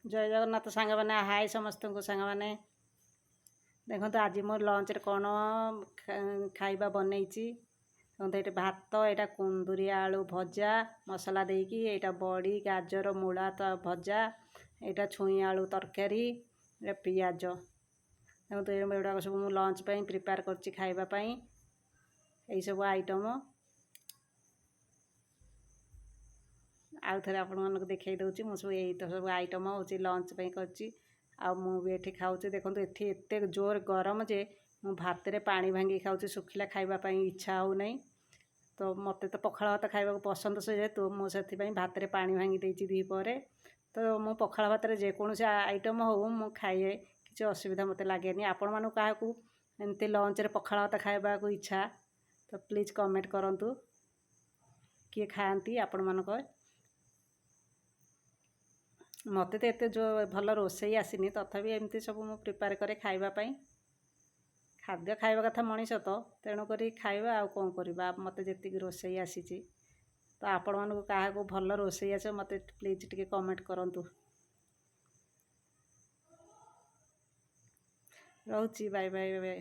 जय जगन्नाथ सांग मैंने हाय समस्त को सांग मैंने देखो आज मो लंच कौन खाइबा बनई देखो ये भात यहाँ कुंदुरी आलू भजा मसला देकी यहाँ बड़ी गाजर मूला भजा यहाँ छुई आलू तरकारी पियाज देखो तो एगुड़ा सब मुझे लंच प्रिपेयर कर खाइबापी यही सब आइटम आउ थे आपण देखई दूसरी मुझे यही तो सब आइटम हूँ लंच कर खाऊँ देखो ये एत जोर गरम जे मु भात रे पानी भांगी खाऊँ सुखिला खाइबापी इच्छा हो नहीं तो मत तो पखाल भात खाइबा पसंद से जेहेतु मुझे भात रे पानी भांगी देती द्विपहर तो मु पखाल भात रे जेकोसी आइटम हो मु खाए किसी असुविधा मत लगे आपण मानू क्या एमती लंच रे पखाल भात खाइबा इच्छा तो प्लीज कमेंट करंतु किए खाती आपण मानक मत तो एत जो भल रोसई आसनी तथापि एमती सब मु प्रिपेयर करे खाइबापी खाद्य खाइबा कथा मनीष तो तेणुक खाइबा आउ कौन करवा मत जी रोसई आसी तो आपण मानक क्या भल रोसई आस मत प्लीज टिके कमेंट करंतु रोची बाय बाय बाय।